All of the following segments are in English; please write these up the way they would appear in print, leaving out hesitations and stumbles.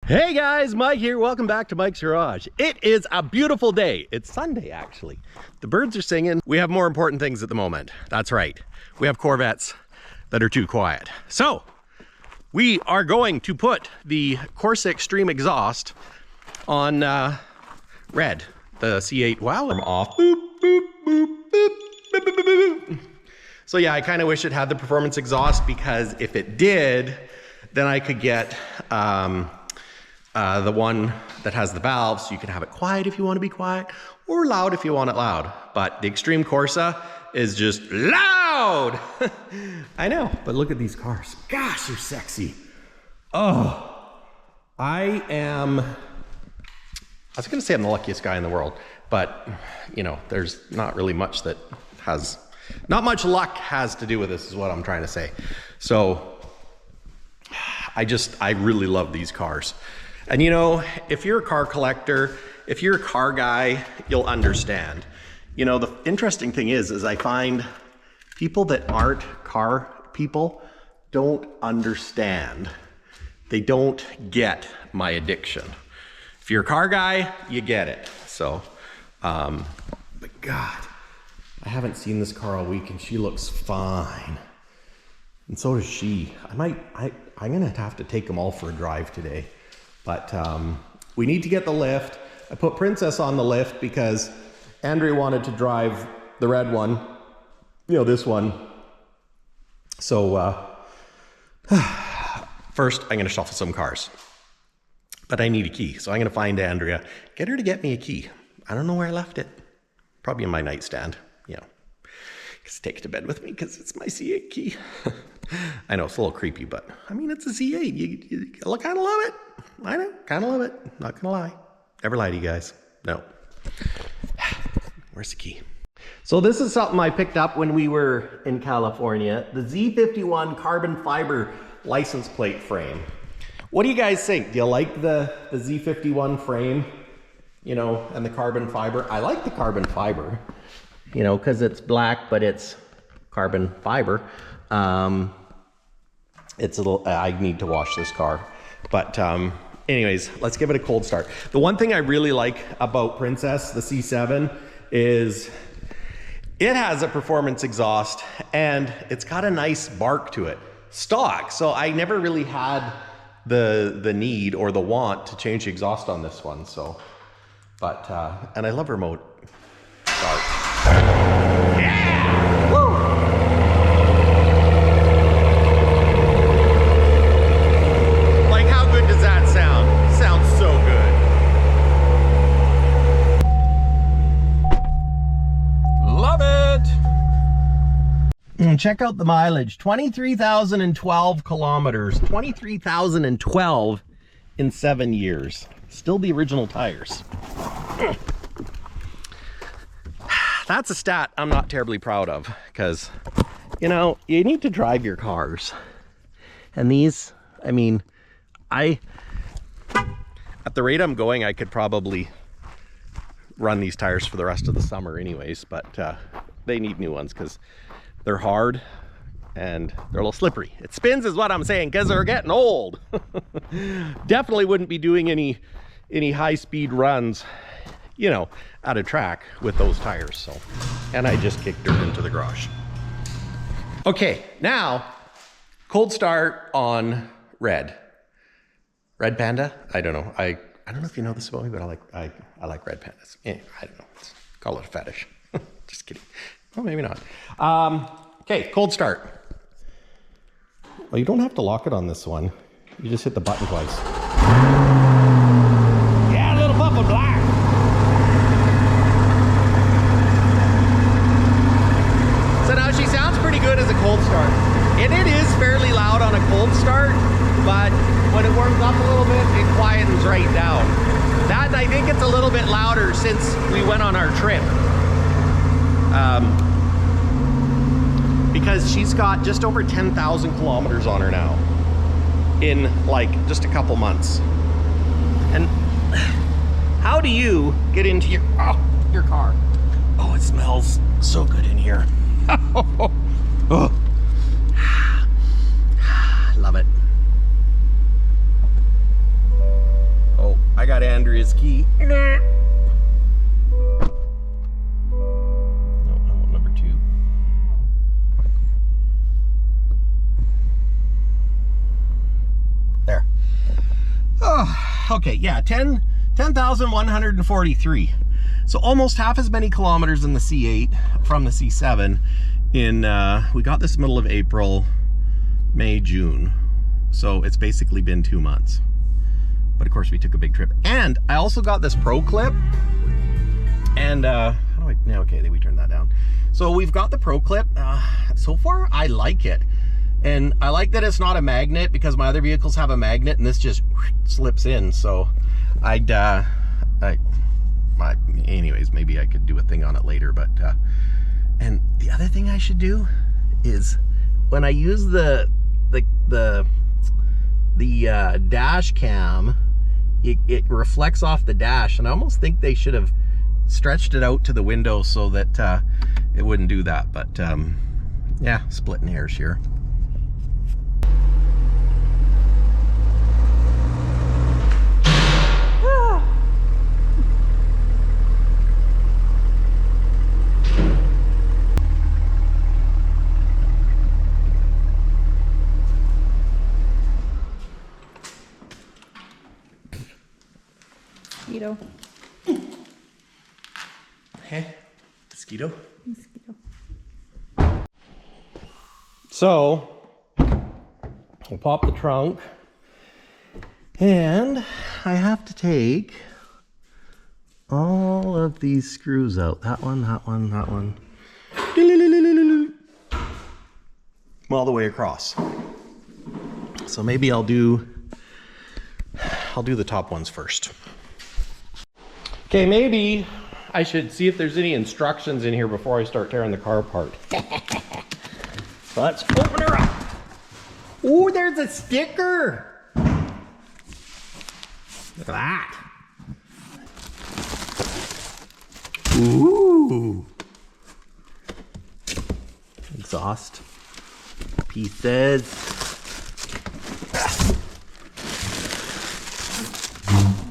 Hey guys, Mike here. Welcome back to Mike's Garage. It is a beautiful day. It's Sunday, actually. The birds are singing. We have more important things at the moment. That's right. We have Corvettes that are too quiet. So we are going to put the Corsa Extreme exhaust on red, the C8. Wow, I'm off. Boop, boop, boop, boop, boop, boop, boop, boop. So yeah, I kind of wish it had the performance exhaust, because if it did, then I could get the one that has the valves, so you can have it quiet if you want to be quiet, or loud if you want it loud. But the Extreme Corsa is just loud. I know, but look at these cars. Gosh, they're sexy. Oh, I was gonna say I'm the luckiest guy in the world, but you know, there's not really much that has, not much luck has to do with this, is what I'm trying to say. So I really love these cars. And you know, if you're a car collector, if you're a car guy, you'll understand. You know, the interesting thing is I find people that aren't car people don't understand. They don't get my addiction. If you're a car guy, you get it. So, but God, I haven't seen this car all week and she looks fine. And so does she. I'm gonna have to take them all for a drive today. But we need to get the lift. I put Princess on the lift because Andrea wanted to drive the red one, you know, this one. So first I'm gonna shuffle some cars, but I need a key. So I'm gonna find Andrea, get her to get me a key. I don't know where I left it. Probably in my nightstand, you know. Just take it to bed with me because it's my C8 key. I know it's a little creepy, but I mean, it's a C8. You kind of love it. I know, kind of love it. Not gonna lie. Never lie to you guys. No. Where's the key? So this is something I picked up when we were in California. The Z51 carbon fiber license plate frame. What do you guys think? Do you like the Z51 frame? You know, and the carbon fiber? I like the carbon fiber, you know, because it's black, but it's carbon fiber. It's a little, I need to wash this car, but anyways, let's give it a cold start. The one thing I really like about Princess, the C7, is it has a performance exhaust and it's got a nice bark to it, stock. So I never really had the need or the want to change the exhaust on this one. So, but, and I love remote start. Yeah! Woo! Check out the mileage, 23,012 kilometers, 23,012 in 7 years. Still the original tires. That's a stat I'm not terribly proud of, because, you know, you need to drive your cars. And these, I mean, at the rate I'm going, I could probably run these tires for the rest of the summer anyways, but they need new ones because they're hard and they're a little slippery. It spins is what I'm saying, because they're getting old. Definitely wouldn't be doing any high-speed runs, you know, at a track with those tires. So, and I just kicked dirt into the garage. Okay, now cold start on red panda. I don't know. I don't know if you know this about me, but I like red pandas. Anyway, I don't know. Let's call it a fetish. Just kidding. Oh, maybe not. Okay, cold start. Well, you don't have to lock it on this one. You just hit the button twice. Yeah, a little puff of black. So now she sounds pretty good as a cold start. And it is fairly loud on a cold start, but when it warms up a little bit, it quietens right down. That, I think it's a little bit louder since we went on our trip. Because she's got just over 10,000 kilometers on her now in like just a couple months. And how do you get into your car? Oh, it smells so good in here. Oh. Love it. got Andrea's key. No, number 2. There. Oh, okay, yeah, 10,143. So almost half as many kilometers in the C8 from the C7 in, we got this middle of April, May, June. So it's basically been 2 months. But of course we took a big trip. And I also got this Pro Clip. And, how do I, no, okay, we turned that down. So we've got the Pro Clip. So far, I like it. And I like that it's not a magnet, because my other vehicles have a magnet and this just slips in. So anyways, maybe I could do a thing on it later. But, and the other thing I should do is when I use the dash cam, it reflects off the dash, and I almost think they should have stretched it out to the window so that it wouldn't do that. But yeah, splitting hairs here. Mosquito. Hey, mosquito. Mosquito. So we'll pop the trunk, and I have to take all of these screws out. That one, that one, that one. All the way across. So maybe I'll do the top ones first. Okay, maybe I should see if there's any instructions in here before I start tearing the car apart. So let's open her up. Ooh, there's a sticker. Look at that. Ooh. Exhaust pieces.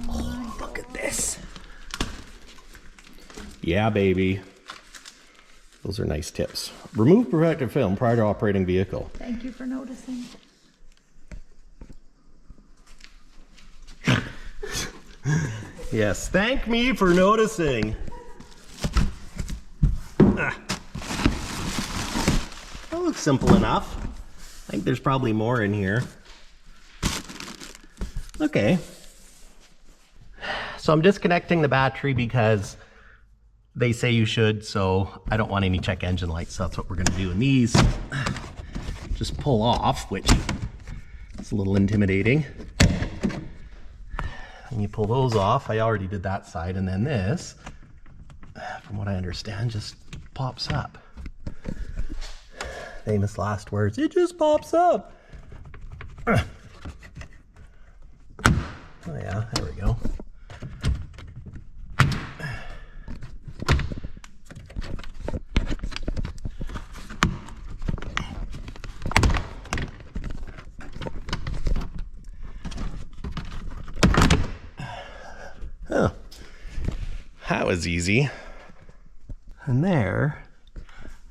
Oh, look at this. Yeah, baby. Those are nice tips. Remove protective film prior to operating vehicle. Thank you for noticing. Yes, thank me for noticing. That looks simple enough. I think there's probably more in here. Okay. So I'm disconnecting the battery because they say you should, so I don't want any check engine lights, so that's what we're gonna do. And these just pull off, which is a little intimidating. And you pull those off. I already did that side, and then this, from what I understand, just pops up. Famous last words, it just pops up. Oh yeah, there we go. Oh, that was easy. And there,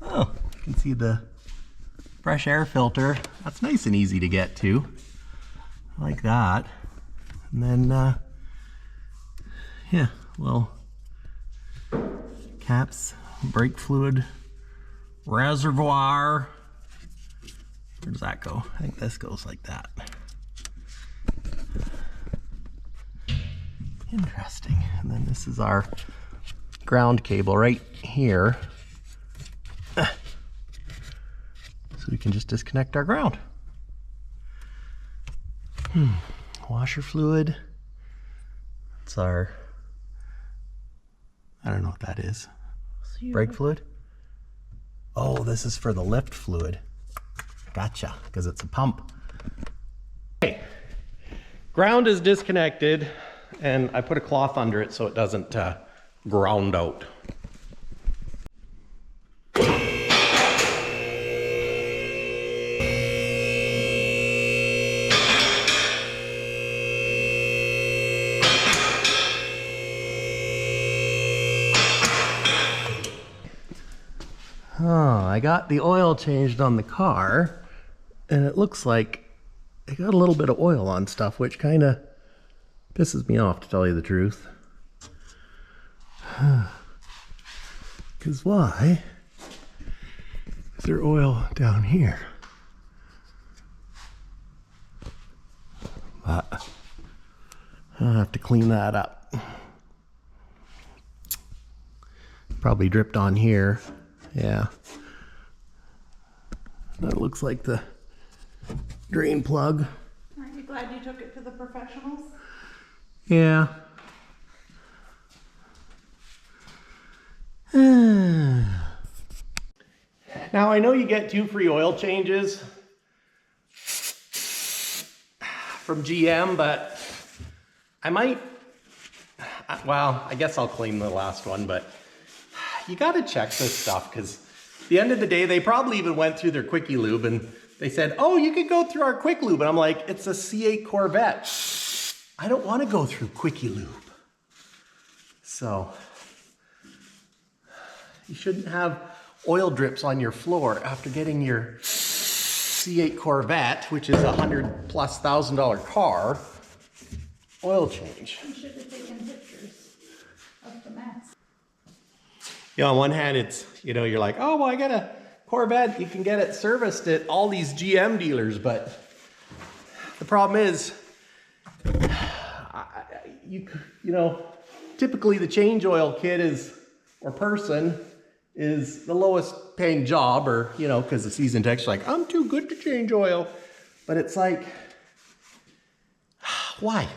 oh, you can see the fresh air filter. That's nice and easy to get to. I like that. And then, yeah, well, caps, brake fluid, reservoir. Where does that go? I think this goes like that. Interesting. And then this is our ground cable right here. So we can just disconnect our ground. Washer fluid. It's our, I don't know what that is. Brake fluid? Oh, this is for the lift fluid. Gotcha, because it's a pump. Okay, ground is disconnected, and I put a cloth under it so it doesn't ground out. Oh, I got the oil changed on the car, and it looks like it got a little bit of oil on stuff, which kind of pisses me off, to tell you the truth. Because why is there oil down here? But I'll have to clean that up. Probably dripped on here. Yeah. That looks like the drain plug. Aren't you glad you took it to the professionals? Yeah. Now I know you get 2 free oil changes from GM, but I might, well, I guess I'll clean the last one, but you gotta check this stuff, because at the end of the day, they probably even went through their quickie lube and they said, oh, you could go through our quick lube. And I'm like, it's a C8 Corvette. I don't want to go through quickie lube. So you shouldn't have oil drips on your floor after getting your C8 Corvette, which is $100,000+ car, oil change. You should have taken pictures of the mess. You know, on one hand, it's, you know, you're like, oh, well, I got a Corvette. You can get it serviced at all these GM dealers. But the problem is, you know, typically the change oil kit is, or person, is the lowest paying job, or, you know, because the season tech's like, I'm too good to change oil. But it's like, why?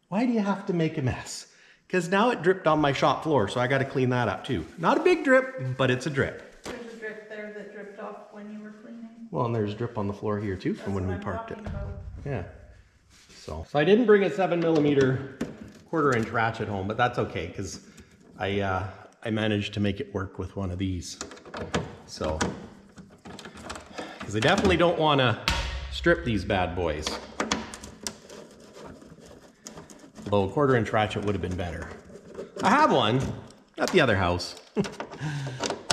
Why do you have to make a mess? Because now it dripped on my shop floor, so I got to clean that up too. Not a big drip, but it's a drip. There's a drip there that dripped off when you were cleaning. Well, and there's drip on the floor here too from when we That's parked it. what I'm talking about. Yeah. So I didn't bring a 7mm 1/4" ratchet home, but that's okay, because I managed to make it work with one of these. So, because I definitely don't want to strip these bad boys. Although a 1/4" ratchet would have been better. I have one at the other house.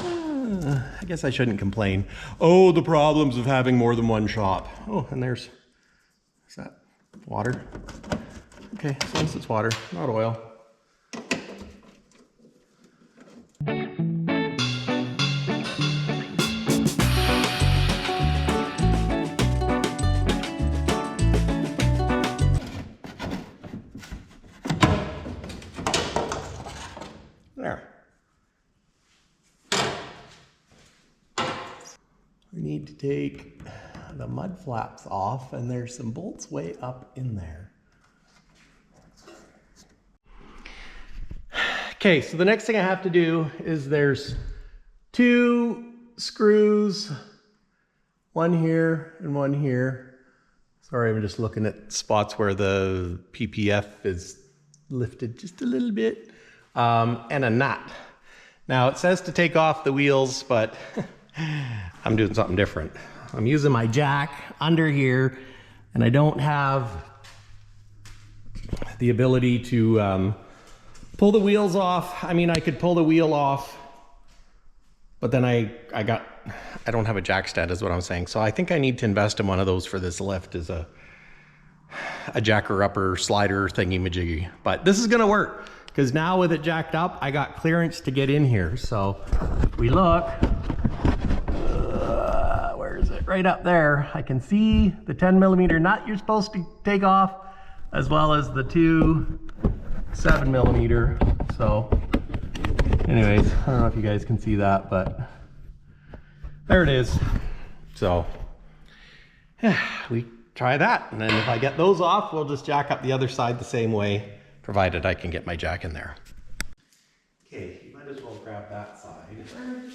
I guess I shouldn't complain. Oh, the problems of having more than one shop. Oh, and is that water? Okay, as long as it's water, not oil. There. We need to take the mud flaps off, and there's some bolts way up in there. Okay, so the next thing I have to do is there's 2 screws, one here and one here. Sorry, I'm just looking at spots where the PPF is lifted just a little bit. And a nut. Now it says to take off the wheels, but I'm doing something different. I'm using my jack under here, and I don't have the ability to pull the wheels off. I mean, I could pull the wheel off, but then I don't have a jack stand, is what I'm saying. So I think I need to invest in one of those for this lift, as a jacker-upper slider thingy-majiggy. But this is gonna work, because now with it jacked up, I got clearance to get in here. So if we look, where is it? Right up there. I can see the 10mm nut you're supposed to take off, as well as the 2 7mm. So anyways, I don't know if you guys can see that, but there it is. So we try that, and then if I get those off, we'll just jack up the other side the same way, provided I can get my jack in there. Okay, you might as well grab that side.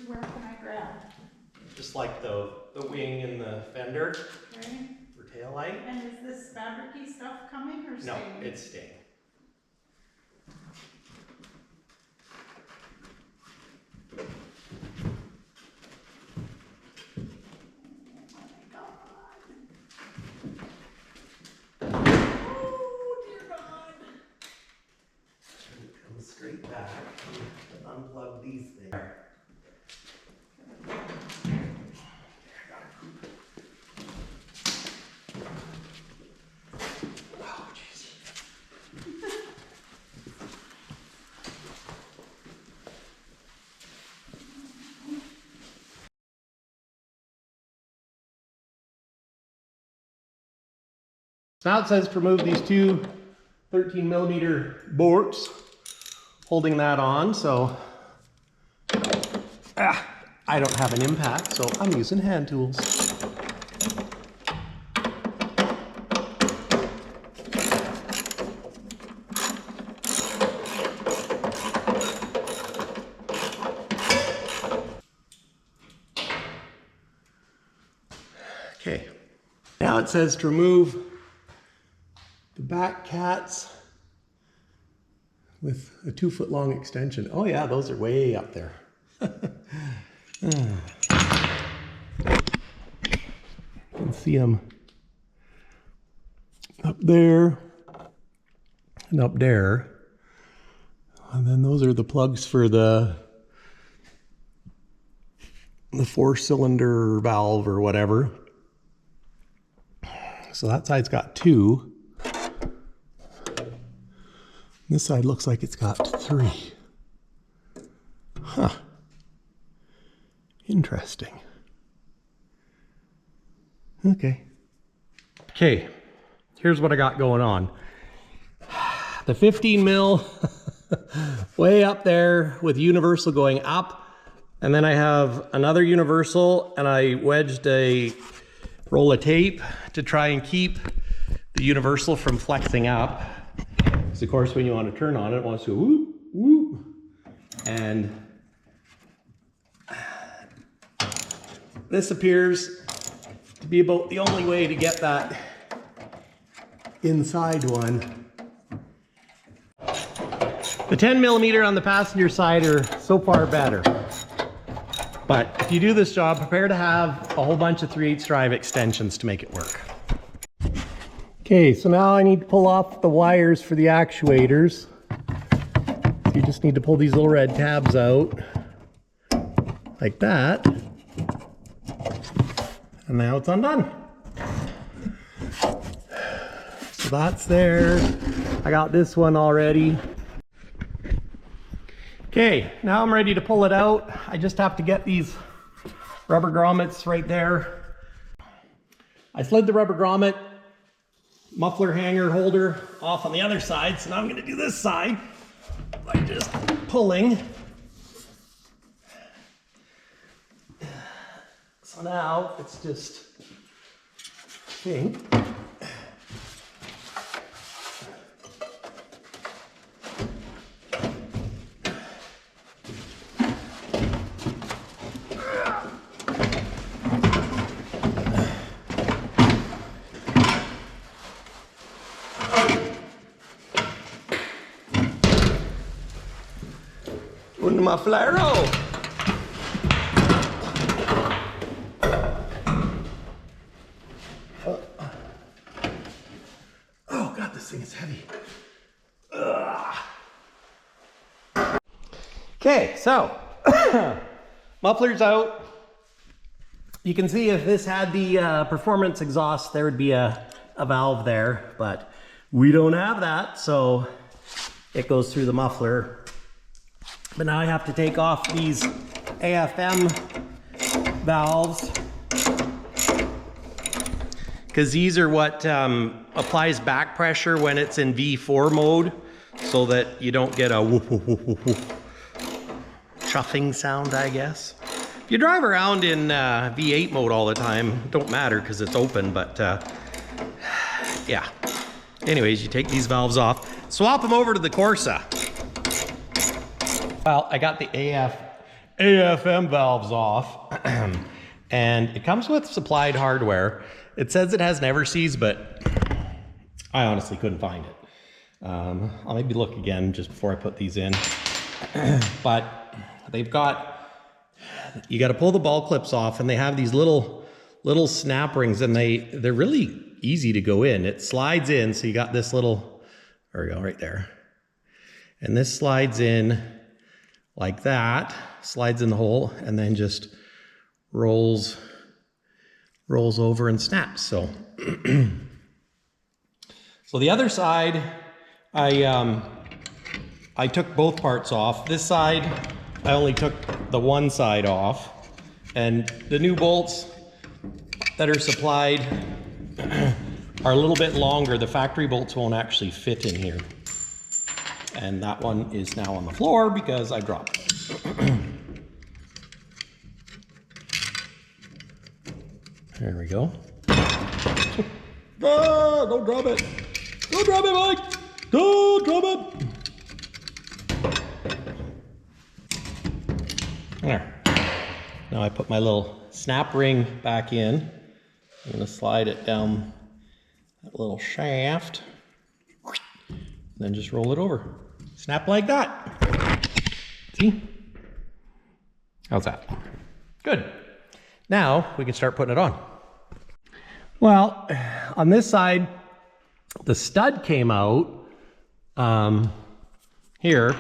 Where can I grab? Just like the wing and the fender Okay. for tail light. And is this fabricy stuff coming or staying? No, it's staying. Straight back, unplug these things. Now it says to remove these two 13mm bolts holding that on, so I don't have an impact, so I'm using hand tools. Okay, now it says to remove the back cats with a 2-foot long extension. Oh yeah, those are way up there. You can see them up there and up there. And then those are the plugs for the 4-cylinder valve or whatever. So that side's got 2. This side looks like it's got 3. Huh. Interesting. Okay. Okay, here's what I got going on. The 15 mil way up there with universal going up. And then I have another universal and I wedged a roll of tape to try and keep the universal from flexing up. Because of course when you want to turn on it, it wants to go whoop, whoop. And this appears to be about the only way to get that inside one. The 10mm on the passenger side are so far better. But if you do this job, prepare to have a whole bunch of 3/8 drive extensions to make it work. Okay, so now I need to pull off the wires for the actuators. So you just need to pull these little red tabs out like that. And now it's undone. So that's there. I got this one already. Okay, now I'm ready to pull it out. I just have to get these rubber grommets right there. I slid the rubber grommet muffler hanger holder off on the other side, so now I'm going to do this side by just pulling. So now it's just pink. Un mufflero. Oh God, this thing is heavy. Okay, so muffler's out. You can see if this had the performance exhaust, there would be a valve there, but we don't have that, so it goes through the muffler. But now I have to take off these AFM valves because these are what applies back pressure when it's in V4 mode, so that you don't get a whoop, whoop, whoop, whoop, whoop chuffing sound, I guess. If you drive around in V8 mode all the time, don't matter because it's open, but yeah. Anyways, you take these valves off, swap them over to the Corsa. Well, I got the AFM valves off, and it comes with supplied hardware. It says it has never seized, but I honestly couldn't find it. I'll maybe look again just before I put these in. But they've got, you got to pull the ball clips off, and they have these little snap rings, and they're really easy to go in. It slides in, so you got this little, there we go, right there. And this slides in like that, slides in the hole, and then just rolls over and snaps. So, so the other side, I took both parts off. This side, I only took the one side off, and the new bolts that are supplied are a little bit longer. The factory bolts won't actually fit in here. And that one is now on the floor because I dropped it. There we go. Ah, don't drop it. Don't drop it, Mike. Don't drop it. There. Now I put my little snap ring back in. I'm going to slide it down that little shaft. Then just roll it over. Snap like that. See? How's that? Good. Now we can start putting it on. Well, on this side, the stud came out here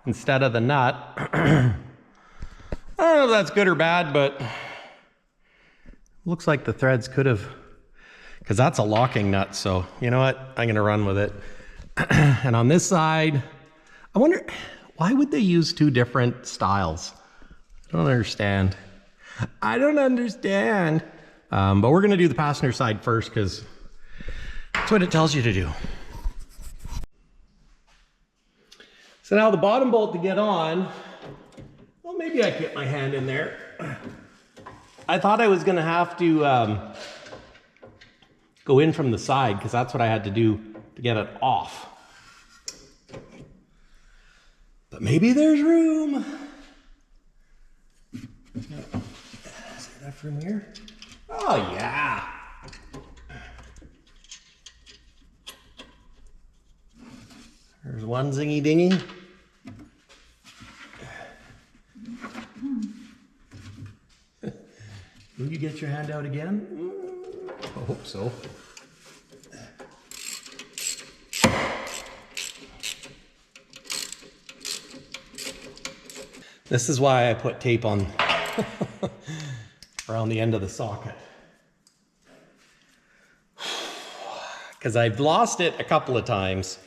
instead of the nut. I don't know if that's good or bad, but looks like the threads could have, because that's a locking nut. So you know what? I'm going to run with it. And on this side, I wonder, why would they use two different styles? I don't understand. I don't understand. But we're going to do the passenger side first because that's what it tells you to do. So now the bottom bolt to get on, well, maybe I can get my hand in there. I thought I was going to have to go in from the side because that's what I had to do to get it off. But maybe there's room. Is there enough room here? Oh yeah. There's one zingy dingy. Will you get your hand out again? I hope so. This is why I put tape on around the end of the socket. Because I've lost it a couple of times,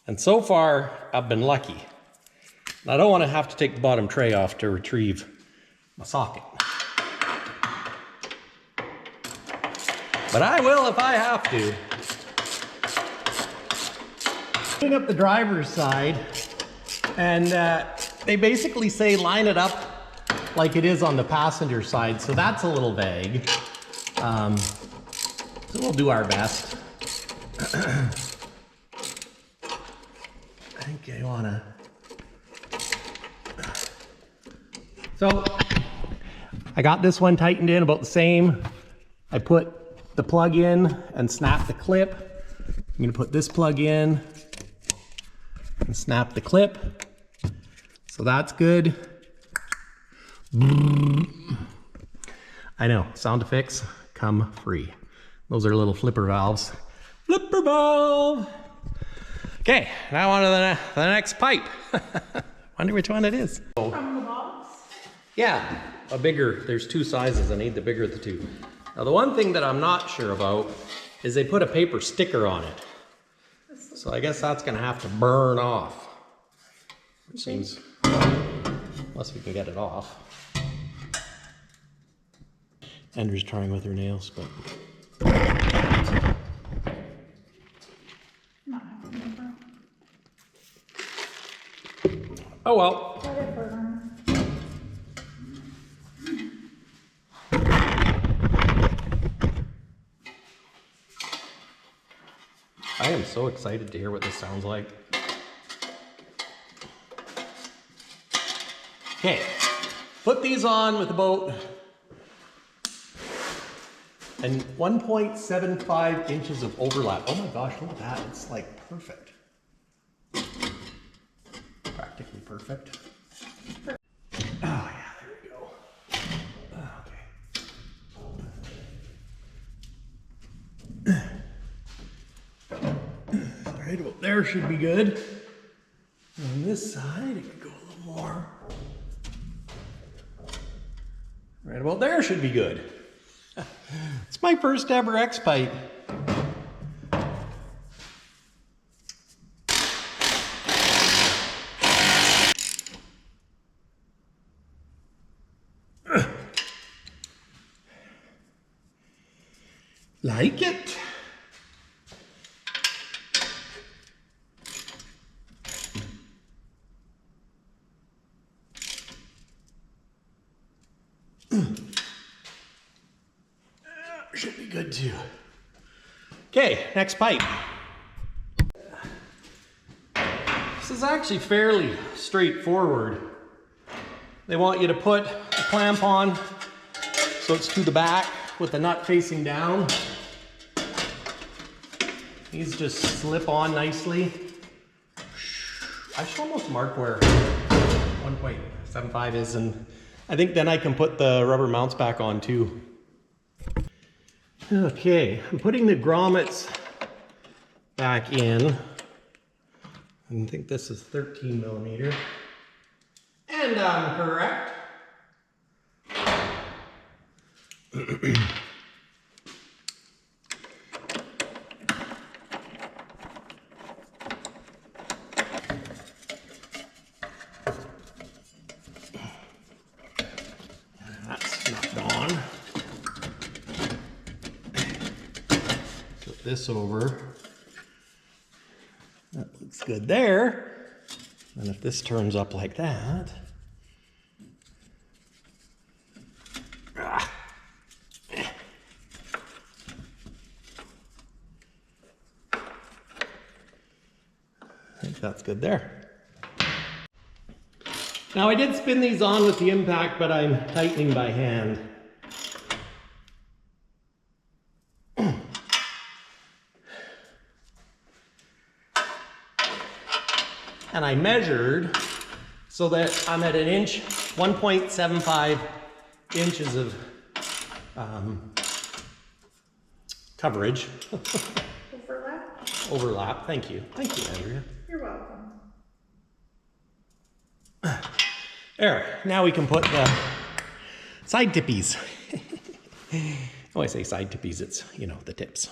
and so far I've been lucky. And I don't want to have to take the bottom tray off to retrieve my socket. But I will if I have to. Putting up the driver's side, and they basically say line it up like it is on the passenger side, so that's a little vague. So we'll do our best. I think I wanna. So I got this one tightened in about the same. I put the plug in and snap the clip. I'm gonna put this plug in and snap the clip. So that's good. I know, sound effects come free. Those are little flipper valves. Flipper valve! Okay, now on to the next pipe. Wonder which one it is. From the box? Yeah, a bigger, there's two sizes. I need the bigger of the two. Now the one thing that I'm not sure about is they put a paper sticker on it. So I guess that's gonna have to burn off. Which seems, unless we can get it off. Andrew's trying with her nails, but. Not having a burn. Oh well. Let it burn. I am so excited to hear what this sounds like. Okay, put these on with about 1.75 inches of overlap. Oh my gosh, look at that. It's like perfect. Practically perfect. Oh yeah, there we go. Okay. Right about there should be good. On this side, it could go a little more. Right about there should be good. It's my first ever X-pipe. Like it? good too. Okay, next pipe. This is actually fairly straightforward. They want you to put the clamp on so it's to the back with the nut facing down. These just slip on nicely. I should almost mark where 1.75 is, and I think then I can put the rubber mounts back on too. Okay, I'm putting the grommets back in. I think this is 13 millimeter. And I'm correct. That's not on. Flip this over. That looks good there. And if this turns up like that, I think that's good there. Now I did spin these on with the impact, but I'm tightening by hand. And I measured so that I'm at an inch, 1.75 inches of coverage. Overlap? Overlap, thank you. Thank you, Andrea. You're welcome. There, now we can put the side tippies. When I say side tippies, it's, you know, the tips.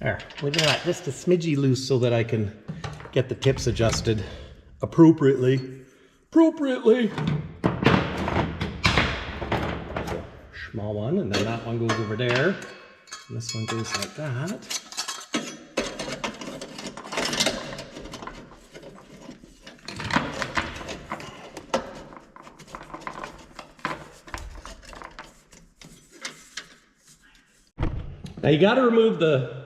There, leaving that just a smidgy loose so that I can get the tips adjusted appropriately. Small one, and then that one goes over there. And this one goes like that. Now you got to remove the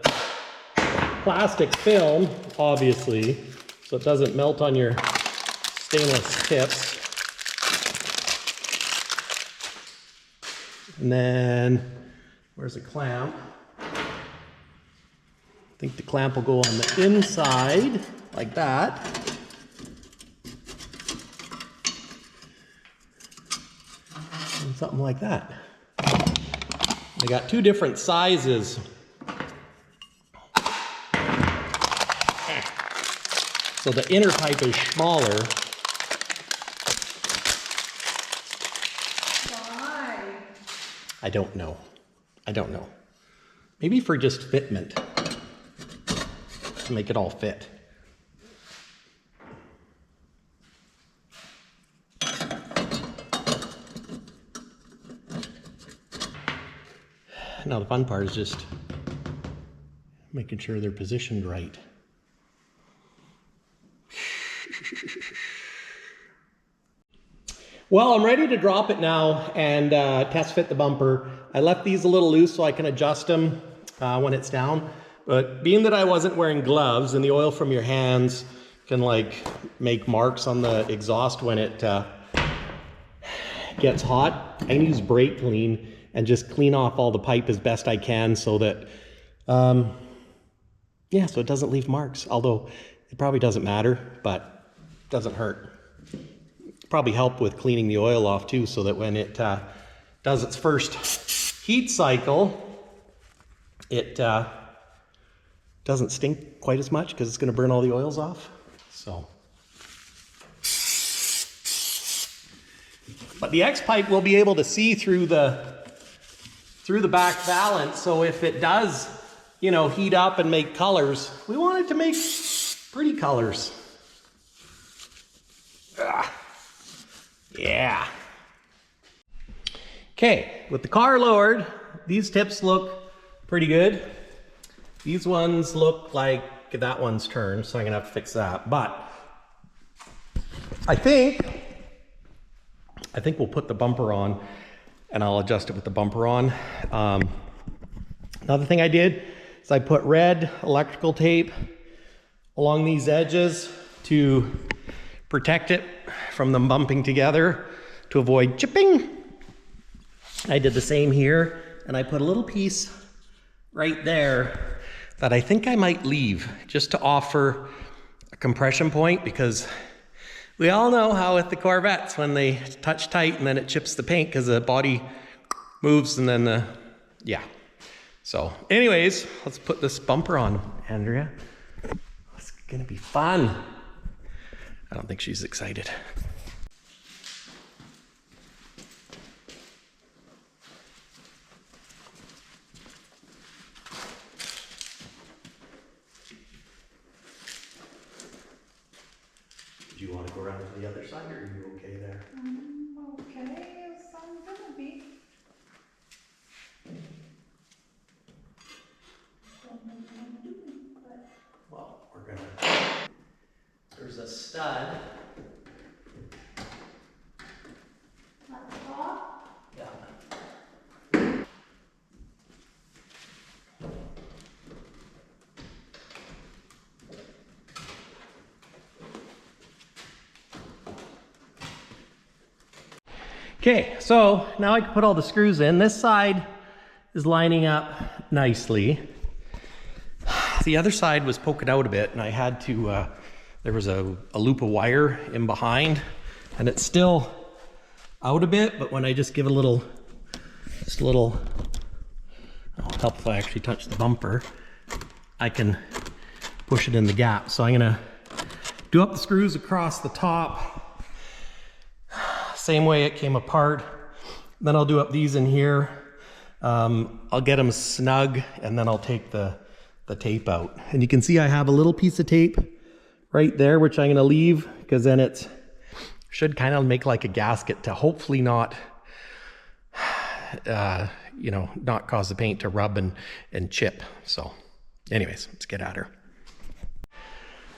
plastic film, obviously, so it doesn't melt on your stainless tips. And then, where's the clamp? I think the clamp will go on the inside, like that. And something like that. I got two different sizes. So the inner pipe is smaller. Why? I don't know. I don't know. Maybe for just fitment. To make it all fit. Now the fun part is just making sure they're positioned right. Well, I'm ready to drop it now and test fit the bumper. I left these a little loose so I can adjust them when it's down. But being that I wasn't wearing gloves and the oil from your hands can like make marks on the exhaust when it gets hot, I use brake clean and just clean off all the pipe as best I can so that, yeah, so it doesn't leave marks. Although it probably doesn't matter, but it doesn't hurt. Probably help with cleaning the oil off too, so that when it does its first heat cycle, it doesn't stink quite as much because it's going to burn all the oils off. So, but the X pipe will be able to see through the back valance. So if it does, you know, heat up and make colors, we want it to make pretty colors. Yeah. Okay, with the car lowered, these tips look pretty good. These ones look like that one's turned, so I'm gonna have to fix that. But I think we'll put the bumper on and I'll adjust it with the bumper on. Another thing I did is I put red electrical tape along these edges to protect it from them bumping together to avoid chipping. I did the same here, and I put a little piece right there that I think I might leave just to offer a compression point, because we all know how with the Corvettes, when they touch tight and then it chips the paint because the body moves and then yeah. So anyways, let's put this bumper on, Andrea. It's gonna be fun. I don't think she's excited. Do you want to go around to the other side, or are you okay there? Okay, as I'm gonna be. Don't know what I'm doing, but Well, we're gonna. There's a stud. at the top. Yeah. Okay, so now I can put all the screws in. This side is lining up nicely. The other side was poking out a bit, and I had to, there was a loop of wire in behind, and it's still out a bit, but when I just give it a little, oh, it'll help if I actually touch the bumper, I can push it in the gap. So I'm gonna do up the screws across the top, same way it came apart. Then I'll do up these in here. I'll get them snug, and then I'll take the tape out. And you can see I have a little piece of tape right there, which I'm gonna leave, because then it should kind of make like a gasket to hopefully not, you know, not cause the paint to rub and chip. So anyways, let's get at her.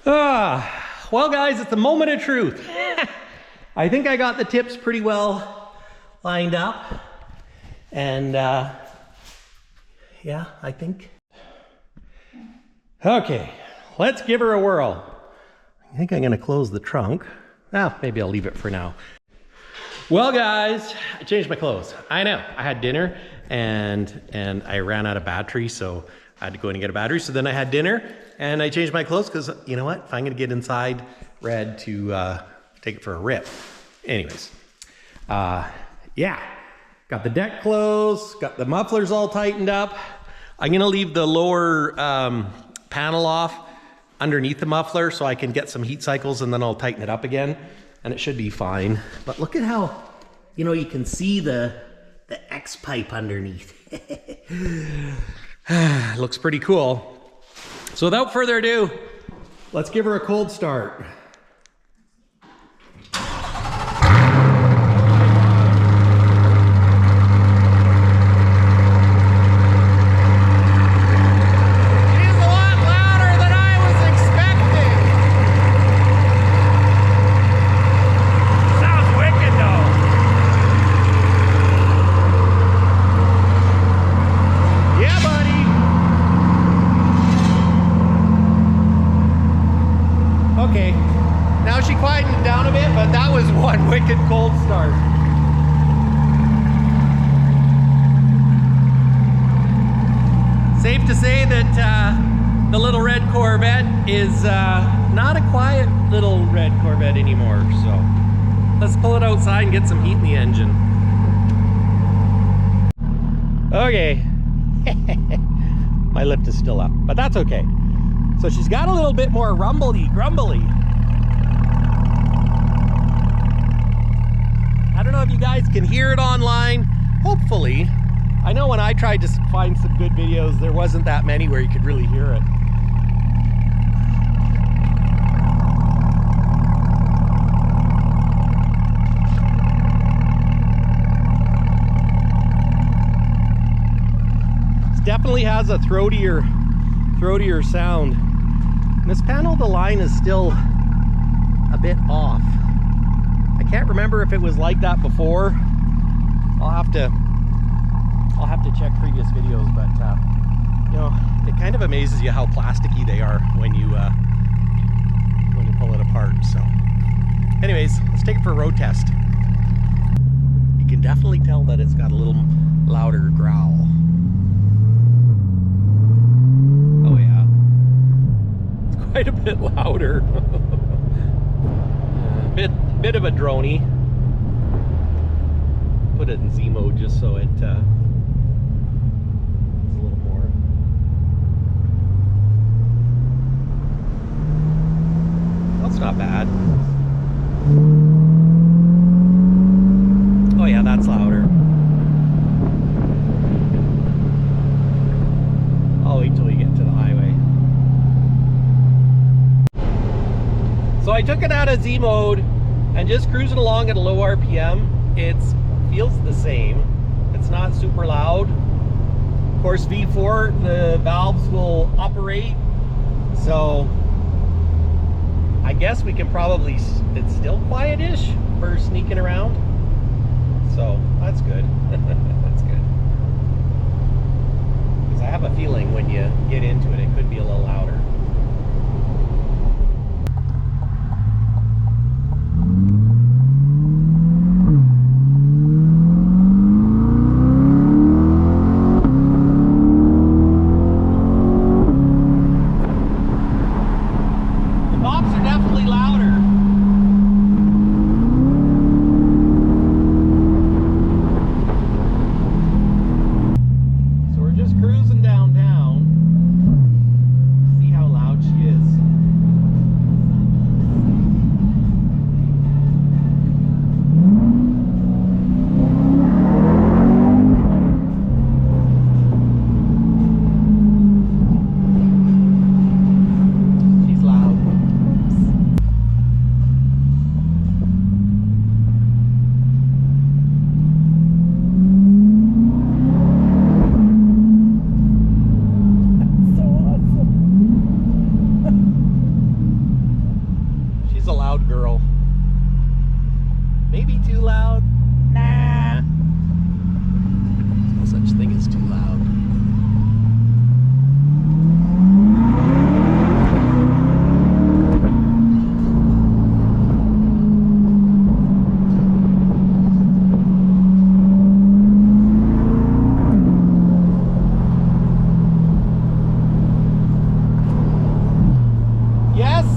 Well guys, it's the moment of truth. I think I got the tips pretty well lined up, and yeah, I think. Okay, let's give her a whirl. I think I'm gonna close the trunk. Maybe I'll leave it for now. Well guys, I changed my clothes. I know, I had dinner and I ran out of battery, so I had to go in and get a battery. So then I had dinner and I changed my clothes, because you know what? If I'm gonna get inside red to take it for a rip. Anyways, yeah, got the deck closed, got the mufflers all tightened up. I'm gonna leave the lower panel off underneath the muffler so I can get some heat cycles, and then I'll tighten it up again and it should be fine. But look at how, you know, you can see the X pipe underneath. Looks pretty cool. So without further ado, let's give her a cold start. Okay, now she quieted down a bit, but that was one wicked cold start. Safe to say that the little red Corvette is not a quiet little red Corvette anymore. So let's pull it outside and get some heat in the engine. Okay, my lift is still up, but that's okay. So she's got a little bit more grumbly. I don't know if you guys can hear it online. Hopefully. I know when I tried to find some good videos, there wasn't that many where you could really hear it. It definitely has a throatier sound. This panel, the line is still a bit off. I can't remember if it was like that before. I'll have to check previous videos, but you know, it kind of amazes you how plasticky they are when you pull it apart. So anyways, let's take it for a road test. You can definitely tell that it's got a little louder growl. Oh yeah, it's quite a bit louder. Bit of a droney. Put it in Z mode just so it's a little more. That's not bad. Oh yeah, that's louder. I'll wait till we get to the highway. So I took it out of Z mode and just cruising along at a low RPM. It feels the same. It's not super loud. Of course, V4, the valves will operate. So I guess we can probably, it's still quietish for sneaking around. So that's good. That's good. Because I have a feeling when you get into it, it could be a little louder.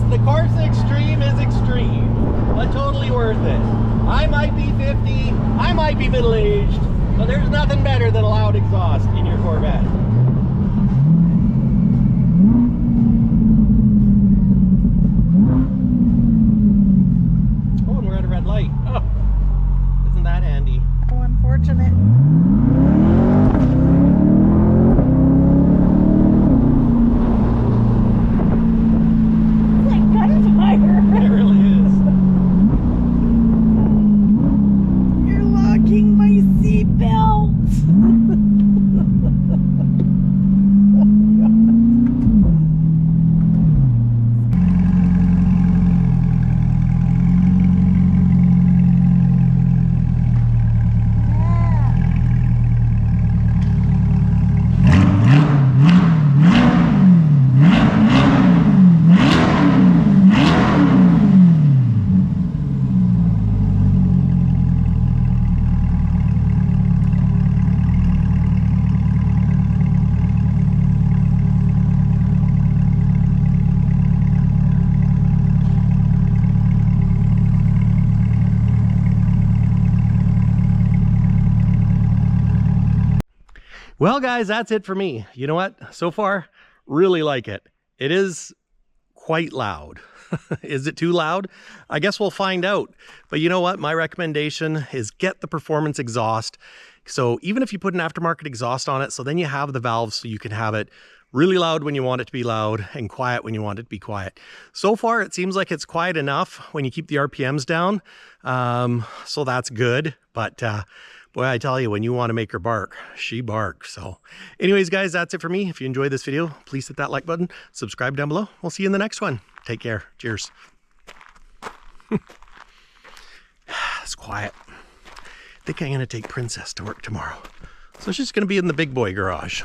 The Corsa Extreme is extreme, but totally worth it. I might be 50, I might be middle-aged, but there's nothing better than a loud exhaust in your Corvette. Oh, and we're at a red light. Oh, isn't that handy? Oh, unfortunate. Well, guys, that's it for me. You know what? So far, really like it. It is quite loud. Is it too loud? I guess we'll find out. But you know what? My recommendation is get the performance exhaust. So even if you put an aftermarket exhaust on it, so then you have the valves so you can have it really loud when you want it to be loud and quiet when you want it to be quiet. So far, it seems like it's quiet enough when you keep the RPMs down. So that's good. But boy, I tell you, when you want to make her bark, she barks. So anyways, guys, that's it for me. If you enjoyed this video, please hit that like button, subscribe down below. We'll see you in the next one. Take care. Cheers. It's quiet. I think I'm going to take Princess to work tomorrow. So she's going to be in the big boy garage.